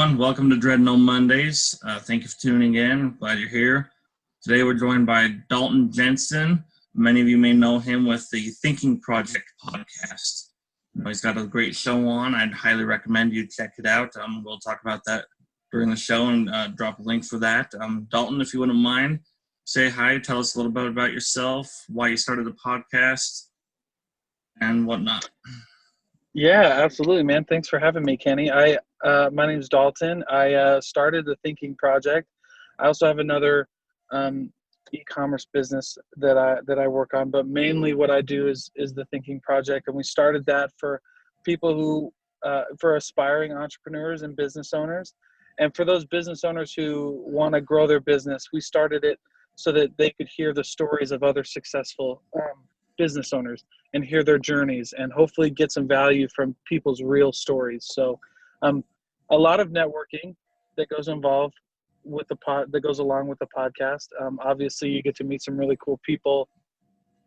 everyone. Welcome to Dread No Mondays. Thank you for tuning in. Glad you're here. Today we're joined by Dalton Jensen. Many of you may know him with the Thinking Project podcast. He's got a great show on. I'd highly recommend you check it out. We'll talk about that during the show and drop a link for that. Dalton, if you wouldn't mind, say hi. Tell us a little bit about yourself, why you started the podcast, and whatnot. Yeah, absolutely, man. Thanks for having me, Kenny. My name's Dalton. I started the Thinking Project. I also have another e-commerce business that I work on, but mainly what I do is the Thinking Project, and we started that for people who for aspiring entrepreneurs and business owners, and for those business owners who want to grow their business. We started it so that they could hear the stories of other successful business owners and hear their journeys and hopefully get some value from people's real stories. So a lot of networking that goes along with the podcast. Obviously you get to meet some really cool people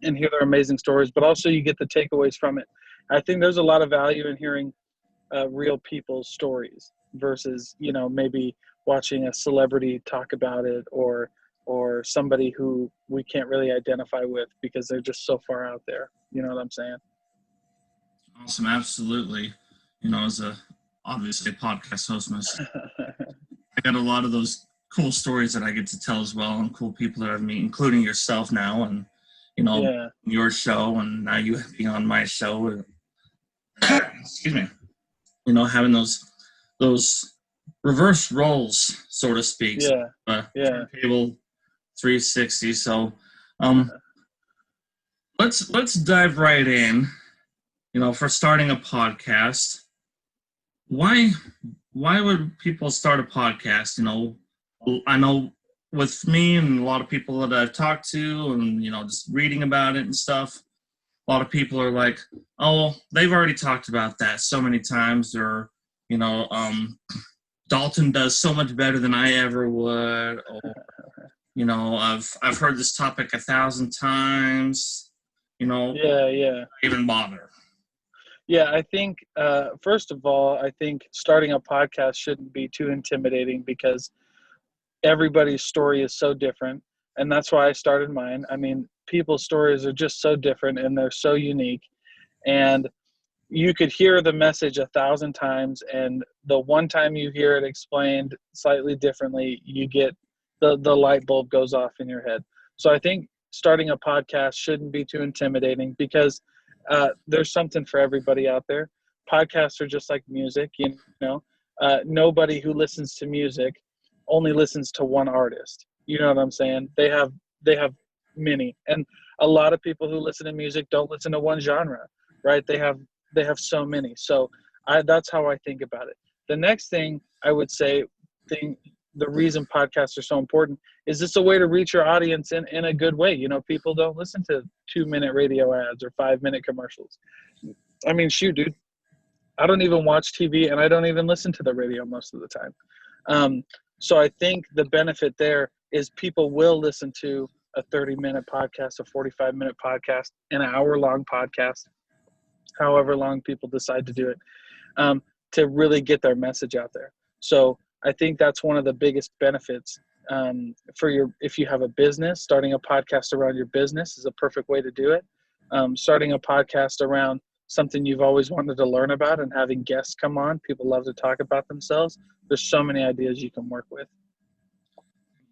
and hear their amazing stories, but also you get the takeaways from it. I think there's a lot of value in hearing real people's stories versus, maybe watching a celebrity talk about it or somebody who we can't really identify with because they're just so far out there. You know what I'm saying? Awesome. Absolutely. As obviously a podcast host myself, I got a lot of those cool stories that I get to tell as well, and cool people that I've met, including yourself now, and, your show, and now you being on my show. Excuse me. Having those reverse roles, so to speak. Turntable 360. So let's dive right in. For starting a podcast, why would people start a podcast? I know with me and a lot of people that I've talked to and just reading about it and stuff, a lot of people are like, oh, they've already talked about that so many times, or Dalton does so much better than I ever would, or I've heard this topic 1,000 times. Even bother. Yeah, I think first of all, I think starting a podcast shouldn't be too intimidating because everybody's story is so different, and that's why I started mine. I mean, people's stories are just so different and they're so unique, and you could hear the message 1,000 times, and the one time you hear it explained slightly differently, you get the light bulb goes off in your head. So I think starting a podcast shouldn't be too intimidating because there's something for everybody out there. Podcasts are just like music, nobody who listens to music only listens to one artist. You know what I'm saying? They have many, and a lot of people who listen to music don't listen to one genre, right? They have so many. So that's how I think about it. The next thing I would say, the reason podcasts are so important is it's a way to reach your audience in a good way. People don't listen to 2-minute radio ads or 5-minute commercials. I mean, shoot, dude, I don't even watch TV and I don't even listen to the radio most of the time. So I think the benefit there is people will listen to a 30-minute podcast, a 45-minute podcast, an hour-long podcast, however long people decide to do it, to really get their message out there. So I think that's one of the biggest benefits if you have a business. Starting a podcast around your business is a perfect way to do it. Starting a podcast around something you've always wanted to learn about and having guests come on. People love to talk about themselves. There's so many ideas you can work with.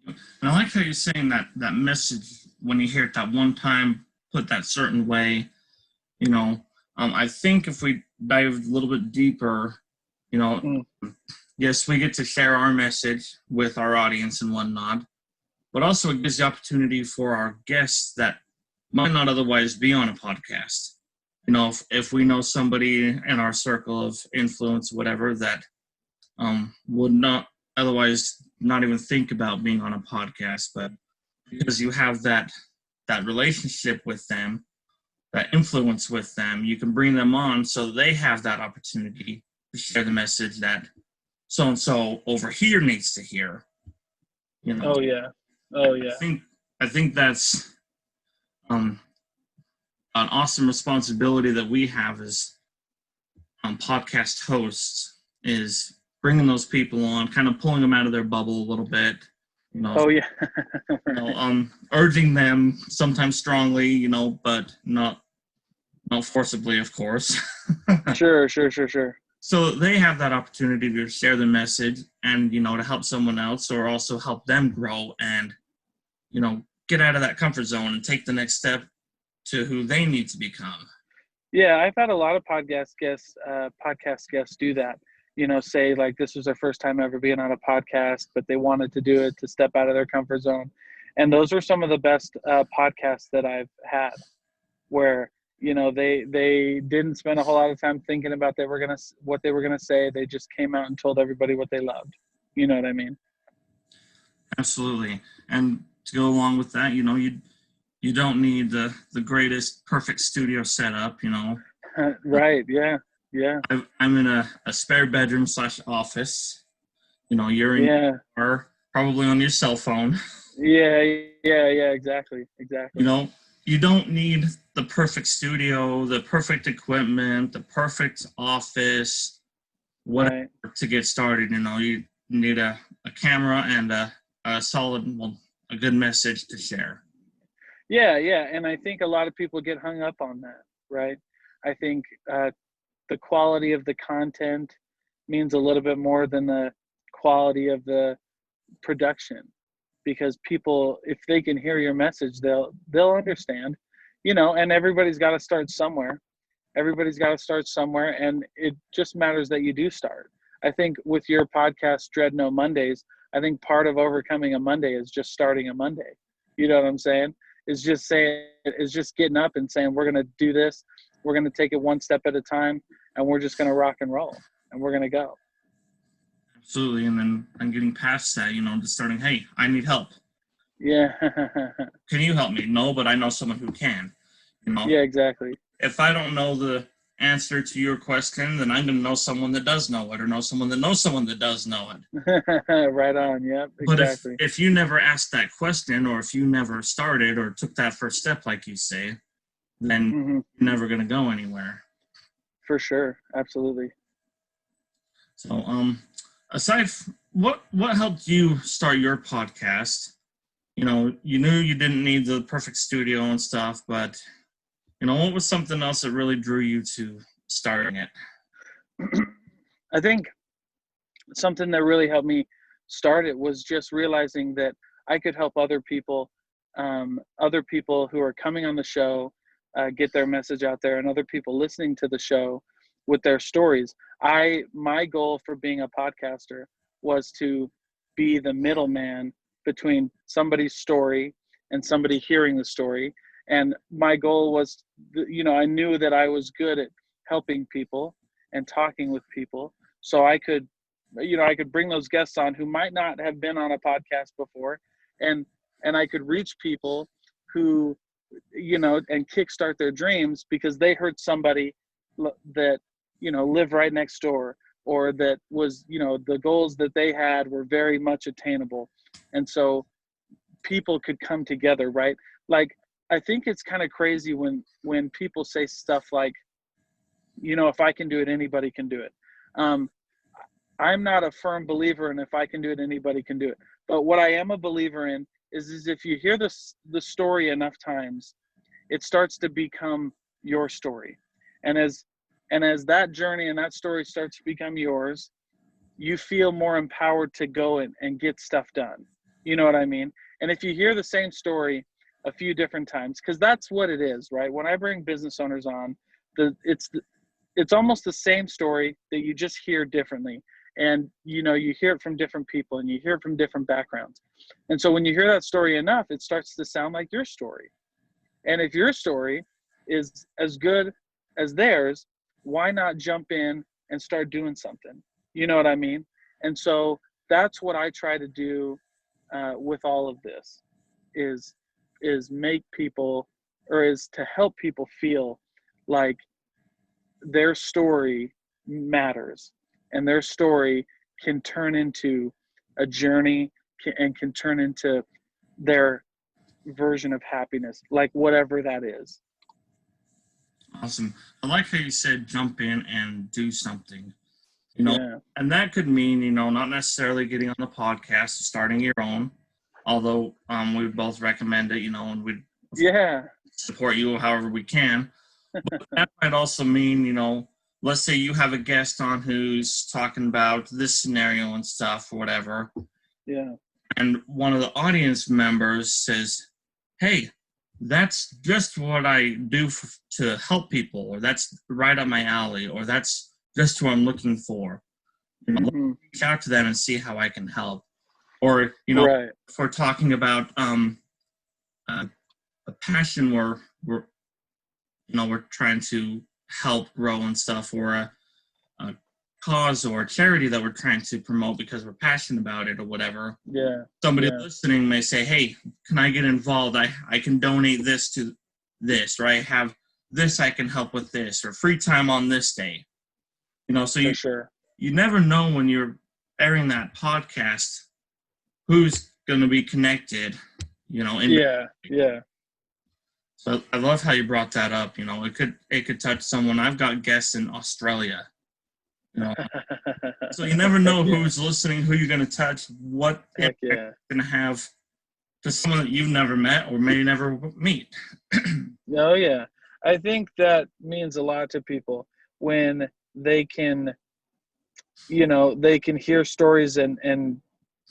And I like how you're saying that message, when you hear it that one time, put that certain way. I think if we dive a little bit deeper, yes, we get to share our message with our audience and whatnot, but also it gives the opportunity for our guests that might not otherwise be on a podcast. If we know somebody in our circle of influence, whatever, that would not otherwise not even think about being on a podcast, but because you have that relationship with them, that influence with them, you can bring them on so they have that opportunity to share the message that so-and-so over here needs to hear. Oh yeah. I think that's an awesome responsibility that we have as podcast hosts, is bringing those people on, kind of pulling them out of their bubble a little bit, Oh yeah. urging them sometimes strongly, but not forcibly, of course. Sure. So they have that opportunity to share their message and, to help someone else or also help them grow and, get out of that comfort zone and take the next step to who they need to become. Yeah, I've had a lot of podcast guests do that. Say like this was their first time ever being on a podcast, but they wanted to do it to step out of their comfort zone. And those are some of the best podcasts that I've had, where they didn't spend a whole lot of time thinking about what they were gonna say. They just came out and told everybody what they loved. You know what I mean? Absolutely. And to go along with that, you don't need the greatest perfect studio setup, Right. Yeah. I'm in a spare bedroom / office. You're in Yeah. your probably on your cell phone. Yeah. Exactly. You don't need the perfect studio, the perfect equipment, the perfect office, whatever Right. to get started. You need a camera and a solid, a good message to share. Yeah. And I think a lot of people get hung up on that, right? I think the quality of the content means a little bit more than the quality of the production, because people, if they can hear your message, they'll understand, and everybody's got to start somewhere. And it just matters that you do start. I think with your podcast, Dread No Mondays, I think part of overcoming a Monday is just starting a Monday. You know what I'm saying? Is just getting up and saying, we're going to do this. We're going to take it one step at a time, and we're just going to rock and roll, and we're going to go. Absolutely. And then I'm getting past that, just starting, hey, I need help. Yeah. Can you help me? No, but I know someone who can. Yeah, exactly. If I don't know the answer to your question, then I'm going to know someone that does know it, or know someone that knows someone that does know it. Right on. Yep, exactly. But if you never asked that question, or if you never started or took that first step, like you say, then you're never going to go anywhere. For sure. Absolutely. So, aside from what helped you start your podcast? You knew you didn't need the perfect studio and stuff, but what was something else that really drew you to starting it? I think something that really helped me start it was just realizing that I could help other people who are coming on the show get their message out there, and other people listening to the show with their stories. My goal for being a podcaster was to be the middleman between somebody's story and somebody hearing the story. And my goal was, I knew that I was good at helping people and talking with people, so I could bring those guests on who might not have been on a podcast before, and I could reach people who, and kickstart their dreams because they heard somebody that, lived right next door, or that was, the goals that they had were very much attainable. And so people could come together, right? Like, I think it's kind of crazy when people say stuff like, if I can do it, anybody can do it. I'm not a firm believer in if I can do it, anybody can do it. But what I am a believer in is if you hear the story enough times, it starts to become your story. And as that journey and that story starts to become yours, you feel more empowered to go and get stuff done. You know what I mean? And if you hear the same story a few different times, because that's what it is, right? When I bring business owners on, it's almost the same story that you just hear differently. And you hear it from different people, and you hear it from different backgrounds. And so when you hear that story enough, it starts to sound like your story. And if your story is as good as theirs, why not jump in and start doing something? You know what I mean? And so that's what I try to do with all of this, is make people, or is to help people feel like their story matters, and their story can turn into a journey, and can turn into their version of happiness, like whatever that is. Awesome. I like how you said jump in and do something. You know, Yeah. and that could mean, not necessarily getting on the podcast, starting your own, although we both recommend it, and we'd Yeah. support you however we can. But that might also mean, let's say you have a guest on who's talking about this scenario and stuff or whatever, Yeah. and one of the audience members says, "Hey, that's just what I do to help people," or "That's right up my alley," or "That's just what I'm looking for." Hmm. Reach out to them and see how I can help. Or, Right. if we're talking about a passion where we're trying to help grow and stuff, or a cause or a charity that we're trying to promote because we're passionate about it or whatever. Yeah. Somebody Yeah. listening may say, "Hey, can I get involved? I can donate this to this, or I have this I can help with this, or free time on this day." So For sure. you never know when you're airing that podcast who's going to be connected, Yeah. Yeah. So I love how you brought that up. It could touch someone. I've got guests in Australia. So you never know Heck yeah. who's listening, who you're going to touch, what Heck impact yeah. it's going to have to someone that you've never met or may never meet. Oh yeah. I think that means a lot to people when they can, they can hear stories and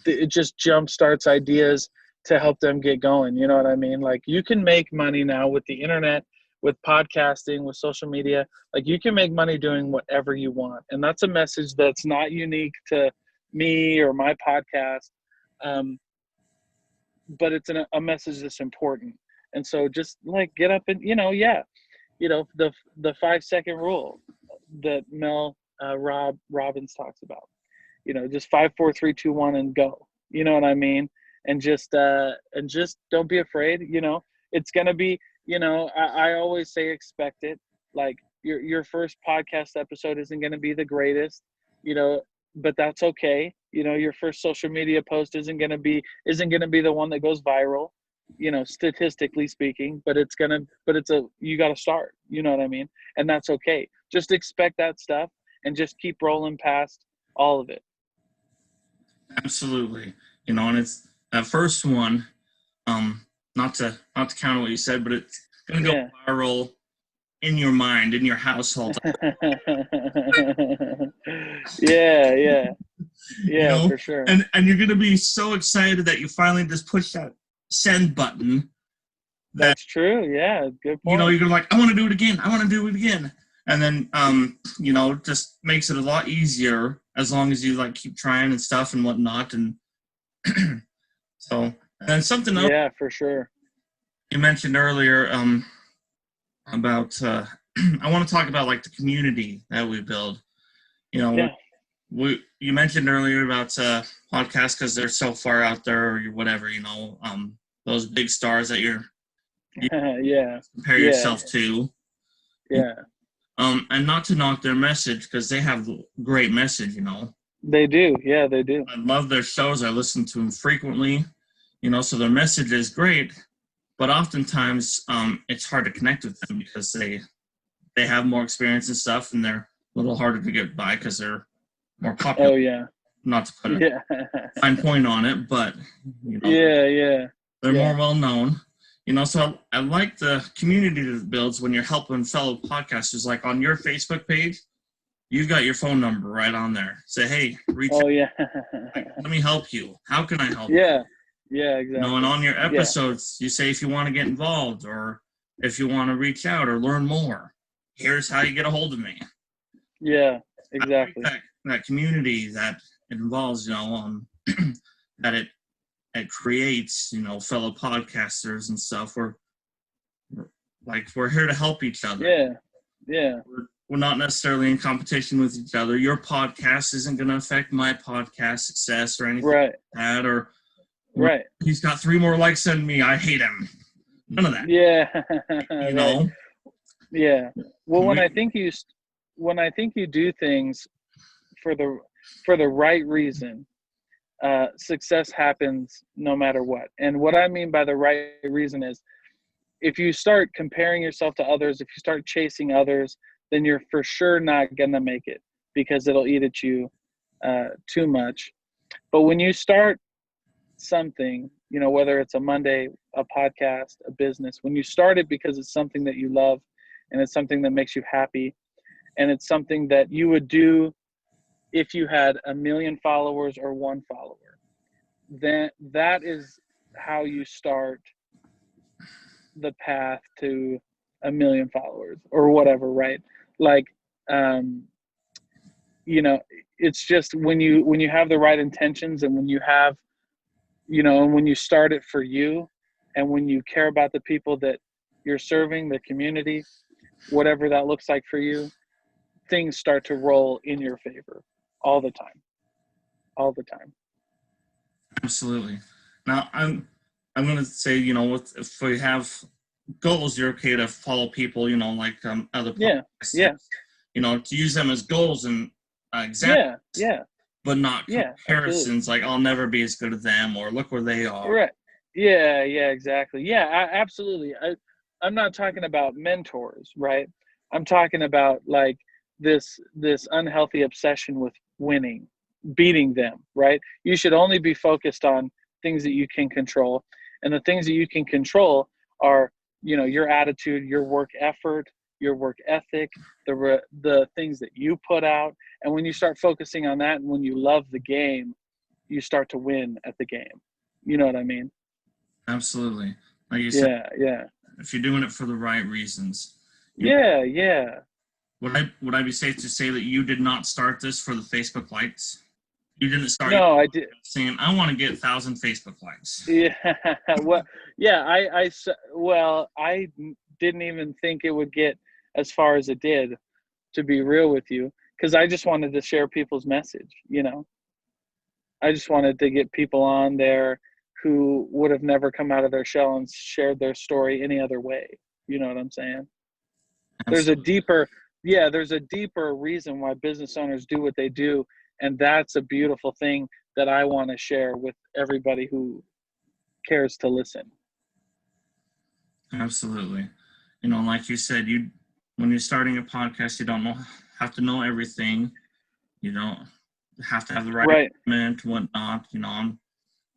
it just jump starts ideas to help them get going. You know what I mean? Like, you can make money now with the internet, with podcasting, with social media. Like, you can make money doing whatever you want. And that's a message that's not unique to me or my podcast. But it's a message that's important. And so just like get up and, the 5-second rule that Mel Robbins talks about, just 5, 4, 3, 2, 1 and go. You know what I mean? And just don't be afraid. It's gonna be. I always say expect it. Like, your first podcast episode isn't gonna be the greatest. But that's okay. Your first social media post isn't gonna be the one that goes viral. Statistically speaking, but you got to start. You know what I mean? And that's okay. Just expect that stuff and just keep rolling past all of it. Absolutely. And it's that first one, not to counter what you said, but it's going to go Yeah. viral in your mind, in your household. Yeah, for sure. And you're going to be so excited that you finally just push that send button. That's true. Yeah, good point. You're gonna like, I want to do it again. I want to do it again. And then, just makes it a lot easier as long as you like keep trying and stuff and whatnot. And so, and something else. Yeah, for sure. You mentioned earlier, about, I want to talk about like the community that we build. Yeah. You mentioned earlier about podcasts because they're so far out there or whatever, those big stars that you Yeah. compare yourself to. Yeah. And not to knock their message because they have great message, They do. Yeah, they do. I love their shows. I listen to them frequently, so their message is great, but oftentimes it's hard to connect with them because they have more experience and stuff, and they're a little harder to get by because they're more popular. Oh yeah. Not to put a fine point on it, but yeah. They're more well known. So I like the community that it builds when you're helping fellow podcasters. Like on your Facebook page, you've got your phone number right on there. Say, hey, reach out. Yeah. Let me help you. How can I help you? Yeah, exactly. And on your episodes, you say if you want to get involved or if you want to reach out or learn more, here's how you get a hold of me. Yeah, exactly. I like that community that it involves, that it creates, fellow podcasters and stuff. We're here to help each other. Yeah. We're not necessarily in competition with each other. Your podcast isn't going to affect my podcast success or anything like that. Or he's got 3 more likes than me, I hate him. None of that. Yeah. Yeah. Well, when I think you do things for the right reason, success happens no matter what. And what I mean by the right reason is, if you start comparing yourself to others, if you start chasing others, then you're for sure not gonna make it. because it'll eat at you too much. But when you start something, whether it's a Monday, a podcast, a business, when you start it because it's something that you love and it's something that makes you happy and it's something that you would do if you had 1 million followers or 1 follower, then that is how you start the path to 1 million followers or whatever, right? Like, it's just when you have the right intentions, and when you have, and when you start it for you, and when you care about the people that you're serving, the community, whatever that looks like for you, things start to roll in your favor all the time. Absolutely. Now, I'm going to say, if we have goals, you're okay to follow people, like other podcasts, Yeah. To use them as goals and examples, but not comparisons. Like, I'll never be as good as them, or look where they are. Right. Yeah, exactly. Yeah, absolutely. I'm not talking about mentors, right? I'm talking about like this unhealthy obsession with winning, beating them, right? You should only be focused on things that you can control. And the things that you can control are, your attitude, your work effort, your work ethic, the things that you put out. And when you start focusing on that, and when you love the game, you start to win at the game. You know what I mean? Absolutely. Like you said, if you're doing it for the right reasons. Yeah. Would I be safe to say that you did not start this for the Facebook likes? You didn't start. No, I did. Saying, I want to get 1,000 Facebook likes. Yeah. Well, yeah. I didn't even think it would get as far as it did, to be real with you, because I just wanted to share people's message. I just wanted to get people on there who would have never come out of their shell and shared their story any other way. You know what I'm saying? Absolutely. There's a deeper reason why business owners do what they do. And that's a beautiful thing that I want to share with everybody who cares to listen. Absolutely. Like you said, when you're starting a podcast, you don't have to know everything. You don't have to have the right equipment, whatnot.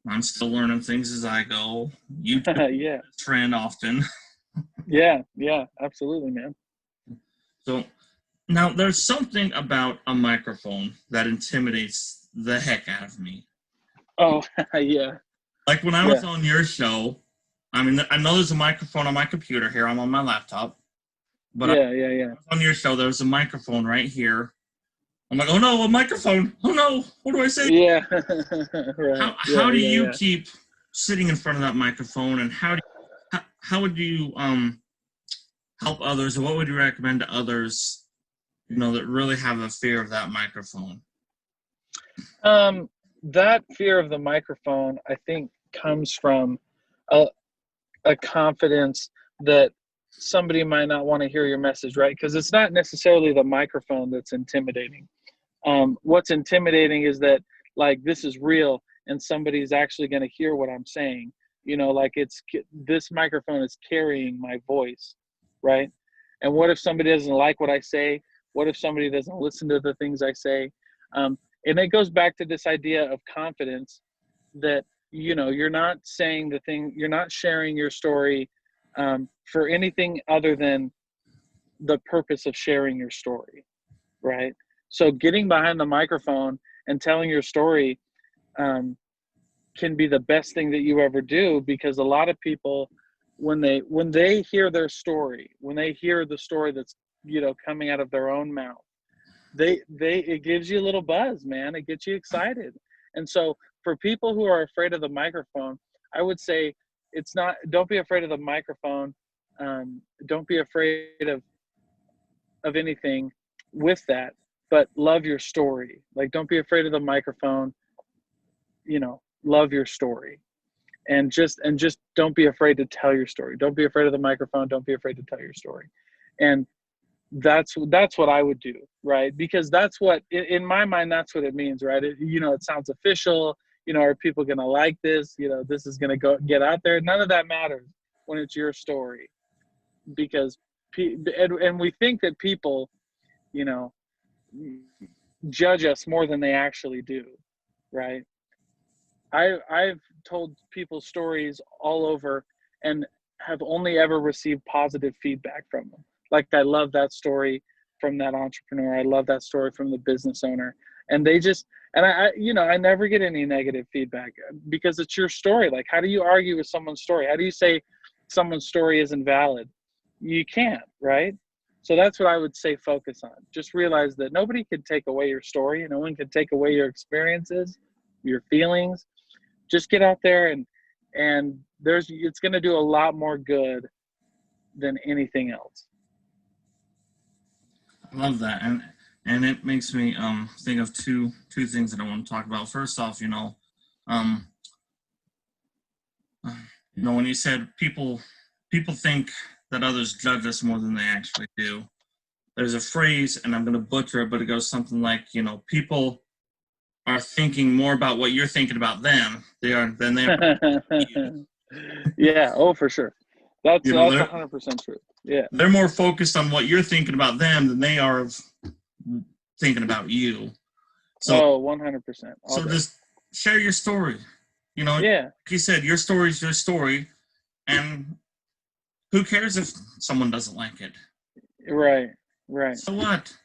I'm still learning things as I go. You friend often. Yeah, absolutely, man. So now there's something about a microphone that intimidates the heck out of me. Oh, yeah. Like when I was on your show, I mean, I know there's a microphone on my computer here. I'm on my laptop. But on your show, there was a microphone right here. I'm like, oh no, a microphone. Oh no, what do I say? Yeah. Right. How do you keep sitting in front of that microphone, and how would you help others, or what would you recommend to others, that really have a fear of that microphone? That fear of the microphone, I think, comes from a confidence that somebody might not want to hear your message, right? Because it's not necessarily the microphone that's intimidating. What's intimidating is that, like, this is real and somebody's actually going to hear what I'm saying. Like, this microphone is carrying my voice, right? And what if somebody doesn't like what I say? What if somebody doesn't listen to the things I say? And it goes back to this idea of confidence that, you're not saying the thing, you're not sharing your story for anything other than the purpose of sharing your story, right? So getting behind the microphone and telling your story can be the best thing that you ever do, because a lot of people, when they hear their story, when they hear the story that's, coming out of their own mouth, it gives you a little buzz, man. It gets you excited. And so for people who are afraid of the microphone, I would say don't be afraid of the microphone. Don't be afraid of anything with that, but love your story. Like, don't be afraid of the microphone, love your story, and just don't be afraid to tell your story. Don't be afraid of the microphone. Don't be afraid to tell your story. And that's what I would do, right? Because that's what, in my mind, that's what it means, right? It sounds official. Are people going to like this? This is going to get out there. None of that matters when it's your story, because and we think that people, judge us more than they actually do, right? I've told people stories all over and have only ever received positive feedback from them. Like, I love that story from that entrepreneur. I love that story from the business owner. And they just, and I never get any negative feedback because it's your story. Like, how do you argue with someone's story? How do you say someone's story isn't valid? You can't, right? So that's what I would say focus on. Just realize that nobody could take away your story. No one could take away your experiences, your feelings. Just get out there and it's going to do a lot more good than anything else. I love that, and it makes me think of two things that I want to talk about. First off, um, when you said people think that others judge us more than they actually do. There's a phrase, and I'm going to butcher it, but it goes something like, people are thinking more about what you're thinking about them than they are you. Yeah. Oh, for sure. That's They're 100% true. Yeah. they're more focused on what you're thinking about them than they are thinking about you. So, Oh, 100%. just share your story. Yeah. Like you said, your story is your story, and who cares if someone doesn't like it? Right. Right. So what?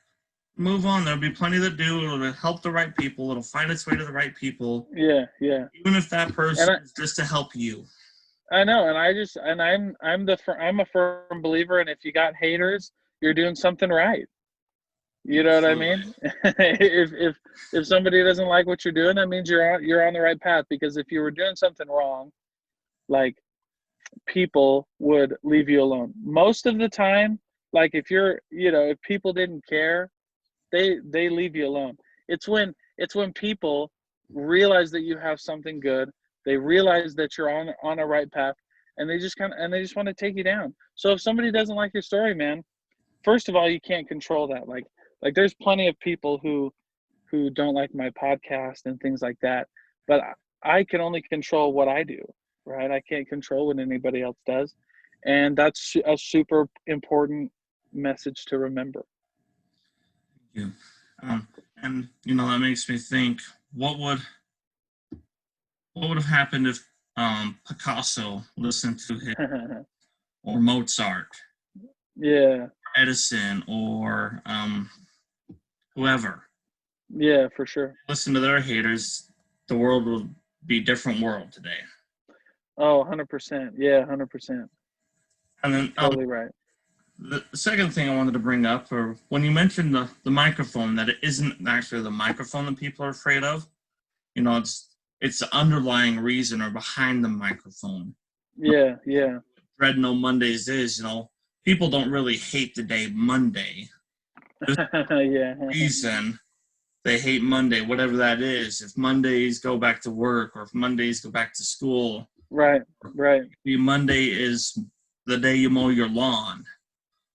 Move on. There'll be plenty that do. It'll help the right people. It'll find its way to the right people. Yeah. Yeah. Even if that person And is just to help you. I know, and I'm a firm believer. And if you got haters, you're doing something right. You know what I Absolutely. mean? If somebody doesn't like what you're doing, that means you're on the right path. Because if you were doing something wrong, like, people would leave you alone. Most of the time, like, if people didn't care, they leave you alone. It's when people realize that you have something good, they realize that you're on a right path, and they just want to take you down. So if somebody doesn't like your story, man, first of all, you can't control that. Like there's plenty of people who don't like my podcast and things like that, but I can only control what I do, right? I can't control what anybody else does, and that's a super important message to remember. Yeah. And that makes me think, what would have happened if Picasso listened to him, or Mozart, Yeah. Edison, or whoever? Yeah, for sure. Listen to their haters, the world will be a different world today. Oh, 100%. Yeah, 100%. And then Totally right. the second thing I wanted to bring up, or when you mentioned the microphone, that it isn't actually the microphone that people are afraid of. It's the underlying reason, or behind the microphone. Yeah, yeah. Dread No Mondays is, people don't really hate the day Monday. Yeah. Reason they hate Monday, whatever that is. If Mondays go back to work, or if Mondays go back to school. Right, right. Maybe Monday is the day you mow your lawn,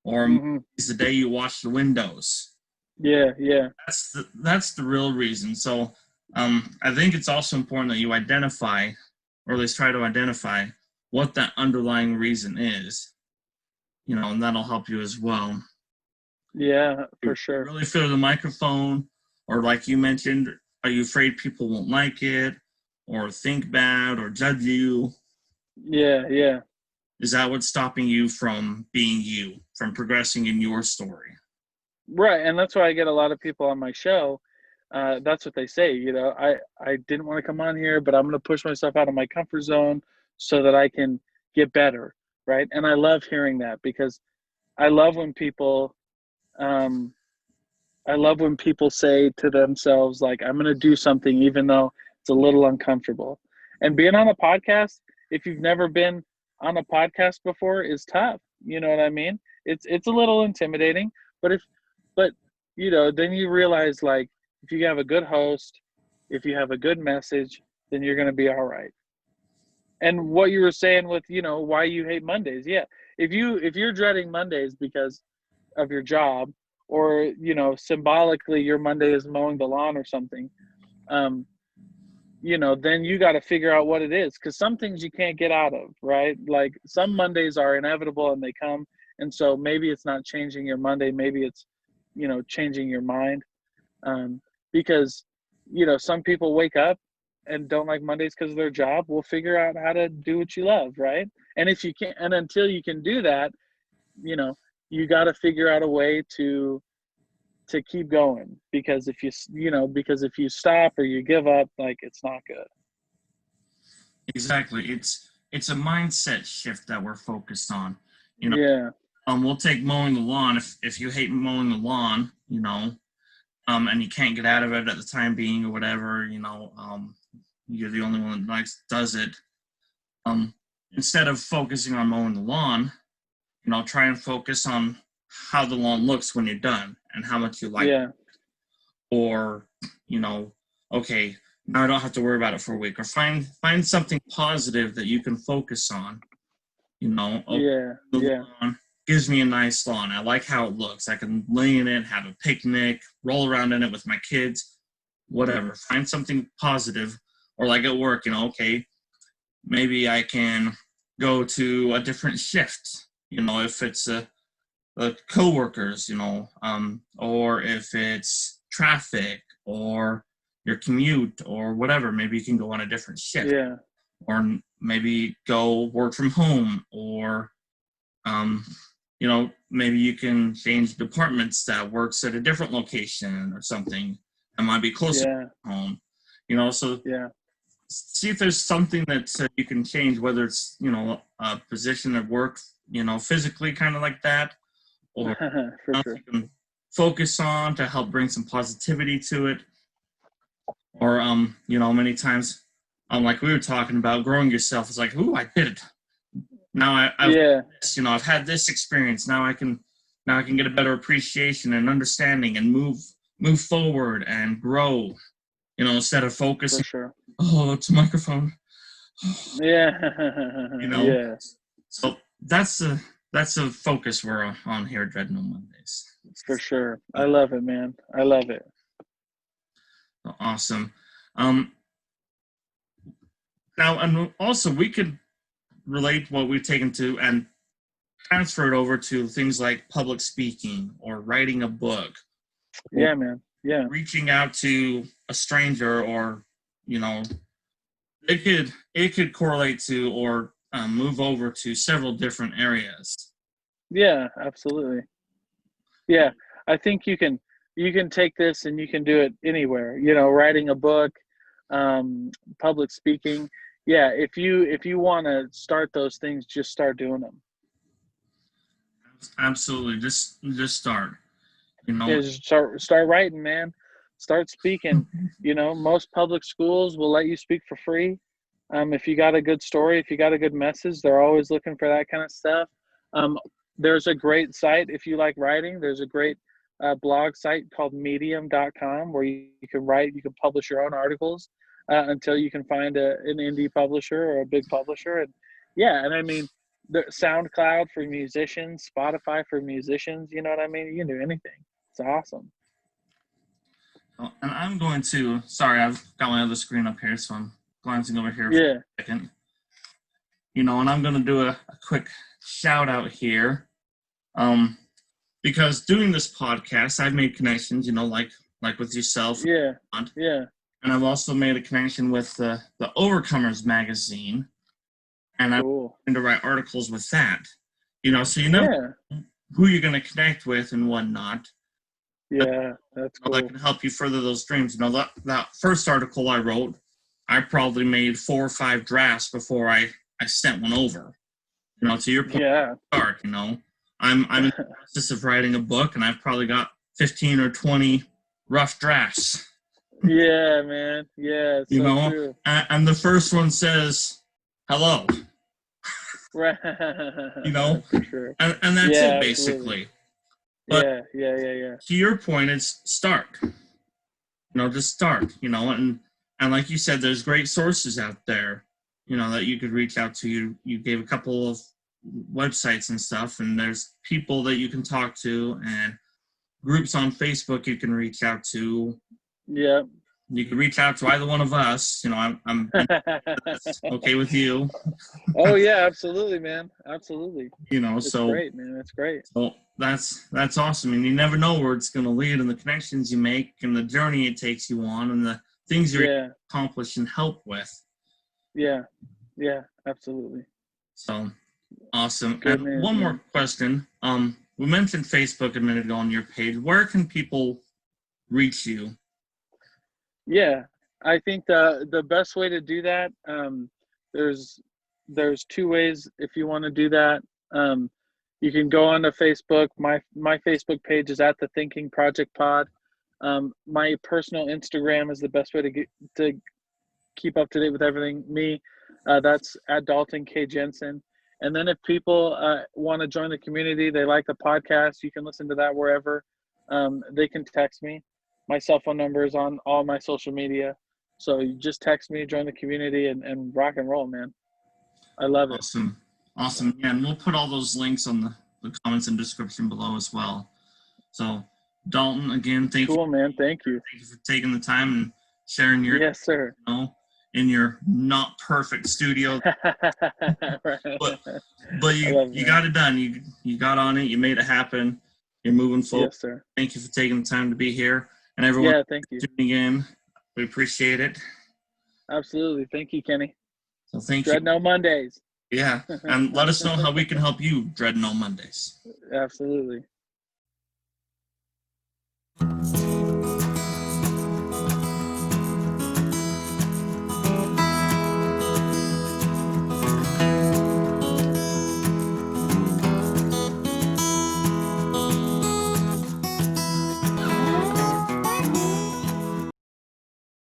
or it's the day you wash the windows. Yeah, yeah. That's the real reason. So I think it's also important that you identify, or at least try to identify, what that underlying reason is. And that'll help you as well. Yeah, for sure. You really feel the microphone, or like you mentioned, are you afraid people won't like it, or think bad, or judge you? Yeah, yeah. Is that what's stopping you from being you, from progressing in your story? Right, and that's why I get a lot of people on my show. That's what they say. I didn't want to come on here, but I'm going to push myself out of my comfort zone so that I can get better, right? And I love hearing that, because I love when people say to themselves, like, I'm going to do something even though it's a little uncomfortable. And being on a podcast, if you've never been on a podcast before, is tough. You know what I mean? It's a little intimidating, but then you realize, like, if you have a good host, if you have a good message, then you're going to be all right. And what you were saying with, why you hate Mondays. Yeah. If you're dreading Mondays because of your job, or, symbolically your Monday is mowing the lawn or something, then you got to figure out what it is. Because some things you can't get out of, right? Like, some Mondays are inevitable and they come. And so maybe it's not changing your Monday. Maybe it's, changing your mind. because, some people wake up and don't like Mondays because of their job. We'll figure out how to do what you love, right? And if you can, and until you can do that, you got to figure out a way to keep going, because if you stop or you give up, like, it's not good. Exactly. It's a mindset shift that we're focused on. You know, Yeah. we'll take mowing the lawn. If you hate mowing the lawn, and you can't get out of it at the time being or whatever, you're the only one that does it. Instead of focusing on mowing the lawn, try and focus on how the lawn looks when you're done and how much you like it. Or, okay, now I don't have to worry about it for a week. Or find something positive that you can focus on. The lawn gives me a nice lawn. I like how it looks. I can lay in it, have a picnic, roll around in it with my kids, whatever. Find something positive. Or like at work, okay, maybe I can go to a different shift, if it's the coworkers, or if it's traffic or your commute or whatever. Maybe you can go on a different shift. Yeah. Or maybe go work from home, or maybe you can change departments that works at a different location or something that might be closer to home. So see if there's something that you can change, whether it's a position at work, physically, kind of like that, or For sure. you can focus on to help bring some positivity to it. Or many times, like we were talking about, growing yourself is like, ooh, I did it. Now I've had this experience. Now I can get a better appreciation and understanding and move forward and grow. Instead of focusing. For sure. Oh, it's a microphone. Yeah. Yeah. So that's the focus we're on here at Dreadnought Mondays. For sure. I love it, man. I love it. Awesome. Now, and also we could relate what we've taken to and transfer it over to things like public speaking or writing a book. Yeah, man. Yeah. Reaching out to a stranger, or it could correlate to or move over to several different areas. Yeah, absolutely. Yeah, I think you can take this and you can do it anywhere. Writing a book, public speaking. Yeah, if you want to start those things, just start doing them. Absolutely, just start. Yeah, just start writing, man. Start speaking. Most public schools will let you speak for free. If you got a good story, if you got a good message, they're always looking for that kind of stuff. There's a great site if you like writing. There's a great blog site called medium.com where you can write, you can publish your own articles until you can find an indie publisher or a big publisher. And I mean, the SoundCloud for musicians, Spotify for musicians, you know what I mean? You can do anything. It's awesome. And I'm going to, sorry, I've got my other screen up here, so I'm glancing over here for a second. And I'm going to do a quick shout out here. Because doing this podcast, I've made connections, like with yourself. Yeah. And I've also made a connection with the Overcomers magazine. And I'm going to write articles with that. So who you're going to connect with and whatnot. Yeah, that's cool. That can help you further those dreams. That first article I wrote, I probably made 4 or 5 drafts before I sent one over. To your point, start, I'm in the process of writing a book, and I've probably got 15 or 20 rough drafts. Yeah, man. Yeah, it's so true. And the first one says, hello. Right. For sure. And that's it, basically. But yeah. To your point, it's start. Just start, and like you said, there's great sources out there, that you could reach out to. You gave a couple of websites and stuff, and there's people that you can talk to, and groups on Facebook you can reach out to. Yeah. You can reach out to either one of us. I'm okay with you. Oh yeah, absolutely, man. Absolutely. It's great, man. It's great. So That's awesome, and you never know where it's going to lead, and the connections you make, and the journey it takes you on, and the things you Yeah, accomplish and help with. yeah, yeah, absolutely. So awesome. And Goodness, one man. more question. We mentioned Facebook a minute ago on your page. Where can people reach you? Yeah, I think the best way to do that, there's two ways if you want to do that. You can go onto Facebook. My Facebook page is at the Thinking Project Pod. My personal Instagram is the best way to keep up to date with everything. That's at Dalton K Jensen. And then if people want to join the community, they like the podcast, you can listen to that wherever. They can text me. My cell phone number is on all my social media. So you just text me, join the community, and rock and roll, man. I love it. Awesome. Awesome. Yeah, and we'll put all those links on the comments and description below as well. So, Dalton, again, Cool, man. Thank you. thank you for taking the time and sharing your, Yes, sir. in your not perfect studio. But I you love it, you man. got it done. You got on it. You made it happen. You're moving forward. Yes, sir. Thank you for taking the time to be here, and everyone Yeah, thank you. tuning in. We appreciate it. Absolutely. Thank you, Kenny. So thank you. Dread No Mondays. Yeah, and let us know how we can help you dread no Mondays. Absolutely.